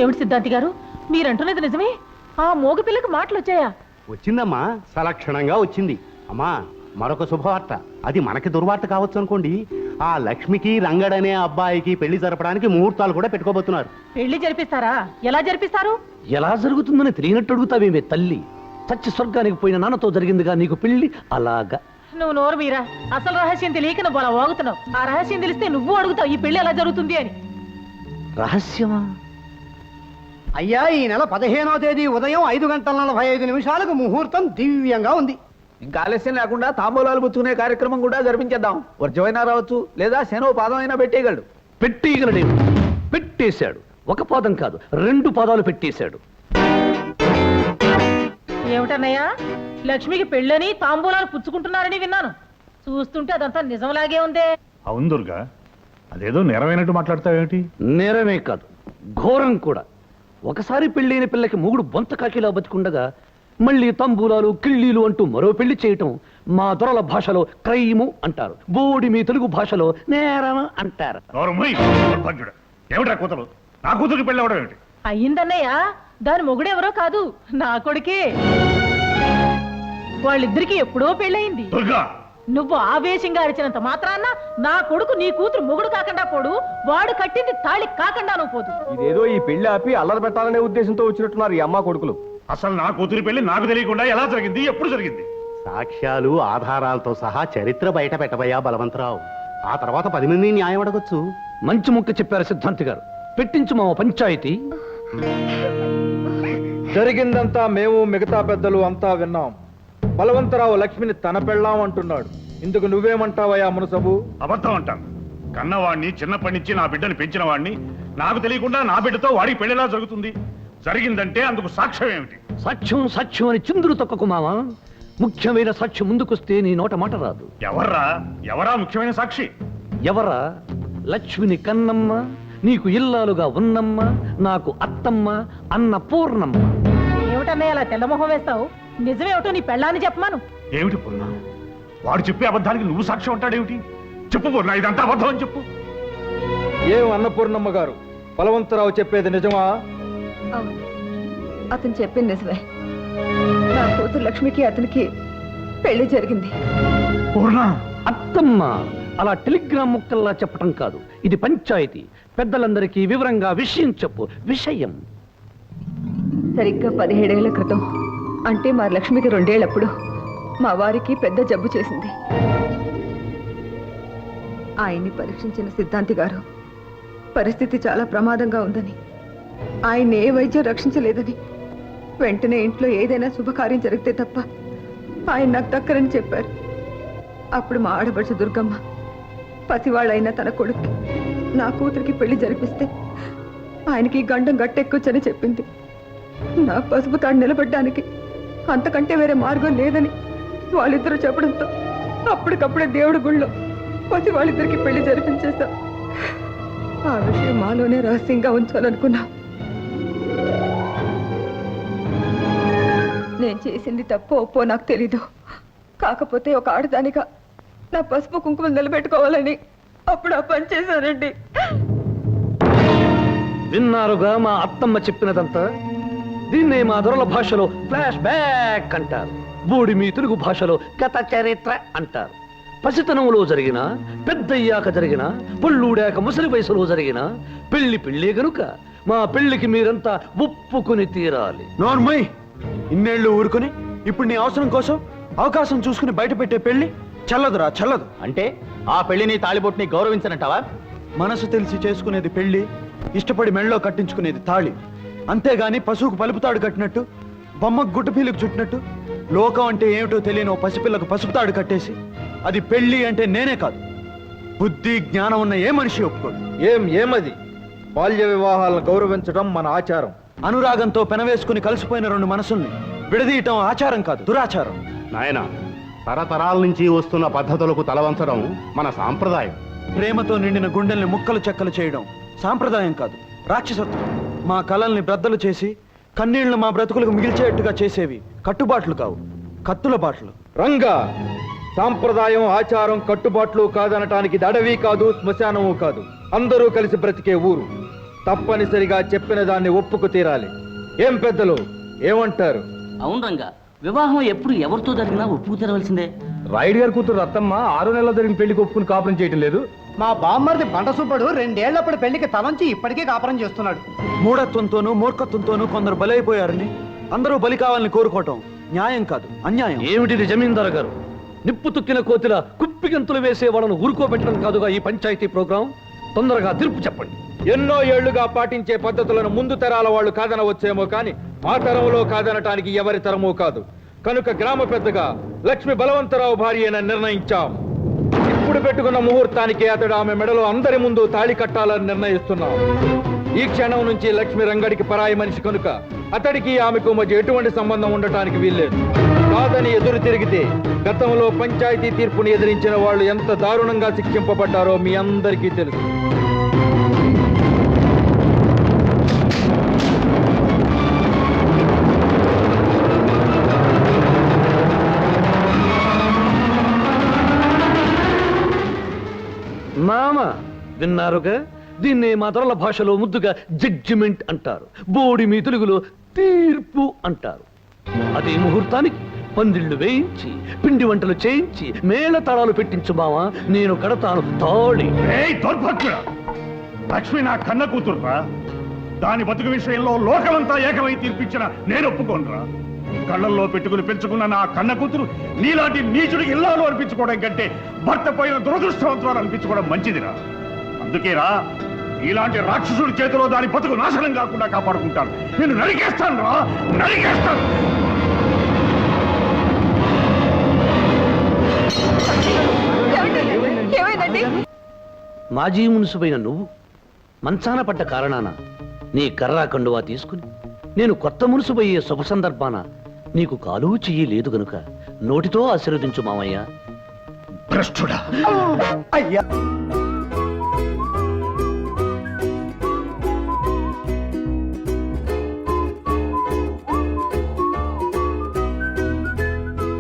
ఏమిటి సిద్ధాంతి గారు మీరంటున్నది నిజమే? ఆ మోగ పిల్లకి మాటలు వచ్చాయా? వచ్చిందమ్మా, సలక్షణంగా వచ్చింది. అమ్మా, మరొక శుభవార్త. అది మనకి దుర్వార్త కావచ్చు అనుకోండి. ఆ లక్ష్మికి రంగడనే అబ్బాయికి పెళ్లి జరపడానికి ముహూర్తాలు కూడా పెట్టుకోబోతున్నారు. పెళ్లి జరిపిస్తారా? ఎలా జరిపిస్తారు? ఎలా జరుగుతుందని తెలియనట్టు అడుగుతావేమే తల్లి? సత్య స్వర్గానికి పోయిన నాన్నతో జరిగిందిగా నీకు పెళ్లి. అలాగా నువ్వు నోరు మీరా, అసలు రహస్యం తెలియక నువ్వు అలా వాగుతున్నావు. ఆ రహస్యం తెలిస్తే నువ్వు అడుగుతావు ఈ పెళ్లి ఎలా జరుగుతుంది అని. రహస్యమా? అయ్యా, ఈ నెల 15వ తేదీ ఉదయం 5:45 ముహూర్తం దివ్యంగా ఉంది. ఇంకా ఆలస్యం లేకుండా తాంబూలాలు పుచ్చుకునే కార్యక్రమం కూడా జరిపించేద్దాం. వర్జమైనా రావచ్చు, లేదా శనో పాదం అయినా పెట్టేయగలడు. పెట్టేయగలడేమి? పెట్టేశాడు. ఒక పాదం కాదు, 2 పాదాలు పెట్టేశాడు. ఏమిటన్నయ్యా, లక్ష్మికి పెళ్ళని తాంబూలాలు పుచ్చుకుంటున్నారని విన్నాను. చూస్తుంటే అదంతా నిజంలాగే ఉందే. అవును దుర్గా, అదేదో నెరవేనట్టు మాట్లాడతావేమిటి? నేరమే కాదు, ఘోరం కూడా. ఒకసారి పెళ్ళైన పిల్లకి మూగుడు బొంత కాకిలా బతికుండగా మళ్ళీ తంబూలాలు కిళ్ళీలు అంటూ మరో పెళ్లి చేయటం మా దొరల భాషలో క్రైము అంటారు. బోడి మీ తెలుగు భాషలో నేరం అంటారు. ఏమిటా కూతురు? నా కూతురికి పెళ్ళి అవడం ఏమిటి? అయ్యిందన్నయ్య, దాని మొగుడెవరో కాదు, నా కొడుకే. వాళ్ళిద్దరికి ఎప్పుడో పెళ్ళయింది. నువ్వు ఆవేశంగా అరిచినంత మాత్రాన్న నా కొడుకు నీ కూతురు మొగుడు కాకుండా పోడు, వాడు కట్టింది తాళి కాకుండా నువ్వు పోదు. ఇదేదో ఈ పెళ్లి ఆపి అల్లరి పెట్టాలనే ఉద్దేశంతో వచ్చినట్టున్నారు ఈ అమ్మ కొడుకులు. అసలు నా కూతురి పెళ్లి నాకు తెలియకుండా ఎలా జరిగింది, ఎప్పుడు జరిగింది? సాక్ష్యాలు ఆధారాలతో సహా చరిత్ర బయట పెట్టబోయా బలవంతరావు. ఆ తర్వాత 10 మంది న్యాయం అడగొచ్చు. మంచి ముక్క చెప్పారు సిద్ధాంతి గారు. పెట్టించు మా పంచాయతీ. జరిగిందంతా మేము మిగతా పెద్దలు అంతా విన్నాం. బలవంతరావు లక్ష్మిని తన పెళ్ళాం అంటున్నాడు. ఇందుకు నువ్వేమంటావయ్యా మునసబు? అబద్ధం అంటాను. కన్నవాడిని చిన్నప్పటి నుంచి నా బిడ్డని పెంచిన వాడిని నాకు తెలియకుండా నా బిడ్డతో వాడికి పెళ్లిలా జరుగుతుంది. జరిగిందంటే అందుకు సాక్ష్యం ఏమిటి? సాక్ష్యం సాక్ష్యం అని చిందులు తొక్కకు మావా. ముఖ్యమైన సాక్ష్యం ముందుకొస్తే నీ నోట మాట రాదు. ఎవరా ముఖ్యమైన సాక్షి? ఎవరా? లక్ష్మిని కన్నమ్మ, నీకు ఇల్లాలుగా ఉన్నమ్మ, నాకు అత్తమ్మ, అన్న పూర్ణమ్మ. ఏమిటన్నయ్య అలా తెల్లమొహం వేస్తావు? నిజమేమిటో నీ పెళ్ళాన్ని చెప్పమాను. ఏమిటి పూర్ణ? వాడు చెప్పే అబద్ధానికి నువ్వు సాక్ష్యం అంటాడేమిటి? చెప్పు పూర్ణ, ఇదంతా అబద్ధం అని చెప్పు. ఏం అన్నపూర్ణమ్మ గారు, బలవంతరావు చెప్పేది నిజమా? అవును, అతను చెప్పింది నిజమే. నా కూతురు లక్ష్మికి అతనికి పెళ్లి జరిగింది. పూర్ణ, అత్తమ్మ అలా టెలిగ్రామ్ ముక్కల్లా చెప్పటం కాదు, ఇది పంచాయతీ. పెద్దలందరికీ వివరంగా విషయం చెప్పు. విషయం సరిగ్గా 17 ఏళ్ల క్రితం, అంటే మా లక్ష్మికి 2 ఏళ్లప్పుడు మా వారికి పెద్ద జబ్బు చేసింది. ఆయన్ని పరీక్షించిన సిద్ధాంతి గారు పరిస్థితి చాలా ప్రమాదంగా ఉందని, ఆయన ఏ వైద్యం రక్షించలేదని, వెంటనే ఇంట్లో ఏదైనా శుభకార్యం జరిగితే తప్ప ఆయన నాకు దక్కరని చెప్పారు. అప్పుడు మా ఆడపడుచు దుర్గమ్మ పసివాళ్ళైన తన కొడుక్కి నా కూతురికి పెళ్లి జరిపిస్తే ఆయనకి గండం గట్టెక్కొచ్చని చెప్పింది. నా పసుపు తాడు నిలబడ్డానికి అంతకంటే వేరే మార్గం లేదని వాళ్ళిద్దరూ చెప్పడంతో అప్పటికప్పుడే దేవుడి గుళ్ళో పసి వాళ్ళిద్దరికి పెళ్లి జరిపించేశాం. ఆ విషయం మాలోనే రహస్యంగా ఉంచాలనుకున్నా. నేను చేసింది తప్పో ఒప్పో నాకు తెలీదు. కాకపోతే ఒక ఆడదానిగా నా పసుపు కుంకుమలు నిలబెట్టుకోవాలని అప్పుడు ఆ పని చేశానండి. విన్నారుగా మా అత్తమ్మ చెప్పినదంతా. దీన్నే మా దొరల భాషలో ఫ్లాష్ బ్యాక్ అంటారు. బోడి మీ తెలుగు భాషలో గత చరిత్ర అంటారు. పసితనంలో జరిగిన, పెద్దయ్యాక జరిగిన, పళ్ళూడాక ముసలి వయసులో జరిగిన పెళ్లి గనుక మా పెళ్లికి మీరంతా ఒప్పుకుని తీరాలి. నోర్మయ్, ఇన్నేళ్లు ఊరుకుని ఇప్పుడు నీ అవసరం కోసం అవకాశం చూసుకుని బయట పెట్టే పెళ్లి చల్లదురా, చల్లదు. అంటే ఆ పెళ్లిని తాళిబొట్టుని గౌరవించనంటావా? మనసు తెలిసి చేసుకునేది పెళ్లి, ఇష్టపడి మెళ్ళలో కట్టించుకునేది తాళి. అంతేగాని పశువుకు పలుపుతాడు కట్టినట్టు, బొమ్మకు గుడ్డపీలకు చుట్టినట్టు లోకం అంటే ఏమిటో తెలియని ఓ పసిపిల్లకు పసుపుతాడు కట్టేసి అది పెళ్లి అంటే నేనే కాదు, బుద్ధి జ్ఞానం ఉన్న ఏ మనిషి ఒప్పుకోడు. ఏమది? బాల్య వివాహాలను గౌరవించడం మన ఆచారం. అనురాగంతో పెనవేసుకుని కలిసిపోయిన 2 మనసుల్ని విడదీయటం ఆచారం కాదు, దురాచారం. నాయన, తరతరాల నుంచి వస్తున్న పద్ధతులకు తలవంచడం మన సాంప్రదాయం. ప్రేమతో నిండిన గుండెల్ని ముక్కలు చెక్కలు చేయడం సాంప్రదాయం కాదు, రాక్షసత్వం. మా కళల్ని బ్రద్దలు చేసి కన్నీళ్లు మా బ్రతుకులకు మిగిల్చేట్టుగా చేసేవి కట్టుబాట్లు కావు, కత్తుల బాట్లు. రంగా, సాంప్రదాయం ఆచారం కట్టుబాట్లు కాదనటానికి దడవి కాదు, శ్మశానము కాదు, అందరూ కలిసి బ్రతికే ఊరు. తప్పనిసరిగా చెప్పిన దాన్ని ఒప్పుకు తీరాలి. ఏం పెద్దలు ఏమంటారు? అవును రంగా, వివాహం ఎప్పుడు ఎవరితో జరిగినా ఒప్పుకు తెరవలసిందే. రాయుడు గారి కూతురు రత్తమ్మ 6 నెలల జరిగిన పెళ్లికి ఒప్పుకుని కాపురం చేయటం లేదు. మా బామ్మర్ది బండ సుబ్బడు 2 ఏళ్లప్పుడు పెళ్లికి తలంచి ఇప్పటికీ కాపురం చేస్తున్నాడు. మూఢత్వంతోనూ మూర్ఖత్వంతోనూ కొందరు బలైపోయారని అందరూ బలి కావాలని కోరుకోవటం న్యాయం కాదు, అన్యాయం. ఏమిటిది జమీందారు గారు? నిప్పు తుక్కిన కోతిల కుప్పిగంతులు వేసే వాళ్ళను ఊరుకోబెట్టడం కాదుగా ఈ పంచాయతీ ప్రోగ్రాం. తొందరగా తీర్పు చెప్పండి. ఎన్నో ఏళ్లుగా పాటించే పద్ధతులను ముందు తరాల వాళ్ళు కాదనవచ్చేమో కానీ ఆ తరంలో కాదనటానికి ఎవరి తరమూ కాదు. కనుక గ్రామ పెద్దగా లక్ష్మి బలవంతరావు భార్యనని నిర్ణయించాం. ఇప్పుడు పెట్టుకున్న ముహూర్తానికి అతడు ఆమె మెడలో అందరి ముందు తాళి కట్టాలని నిర్ణయిస్తున్నాం. ఈ క్షణం నుంచి లక్ష్మి రంగడికి పరాయి మనిషి కనుక అతడికి ఆమెకు మధ్య ఎటువంటి సంబంధం ఉండటానికి వీల్లేదు. కాదని ఎదురు తిరిగితే గతంలో పంచాయతీ తీర్పుని ఎదిరించిన వాళ్ళు ఎంత దారుణంగా శిక్షింపబడ్డారో మీ అందరికీ తెలుసు. మామ విన్నారుగా, దీన్నే మా దొరల భాషలో ముద్దుగా జడ్జిమెంట్ అంటారు. బోడి మీ తెలుగులో తీర్పు అంటారు. అదే ముహూర్తానికి పందిళ్లు వేయించి పిండి వంటలు చేయించి మేళ తాళాలు పెట్టించు మావా, నేను కడతాను తాళి. ఏయ్ దౌర్భాగ్యుడా! లక్ష్మి నా కన్న కూతురురా. దాని బతుకు విషయంలో లోకమంతా ఏకమై తీర్పిచ్చిన నేను ఒప్పుకోనురా. కళ్ళల్లో పెట్టుకుని పెంచుకున్న నా కన్న కూతురు నీలాంటి నీచుడికి ఇల్లాలు అనిపించుకోవడం కంటే భర్త పోయిన దురదృష్టవంతులు అనిపించుకోవడం మంచిదిరా. అందుకేరా ఇలాంటి రాక్షసుడి చేతిలో దాని బతుకు నాశనం కాకుండా కాపాడుకుంటాను. నేను నరికేస్తాను రా, నరికేస్తాను. మాజీ మున్సిపైన నువ్వు మంచాన పడ్డ కారణాన నీ కర్రా కండువా తీసుకుని నేను కొత్త మున్సిపయ్యే శుభ సందర్భాన నీకు కాలు చెయ్యి లేదు గనుక నోటితో ఆశీర్వదించు మామయ్య. భ్రష్టుడా! అయ్యా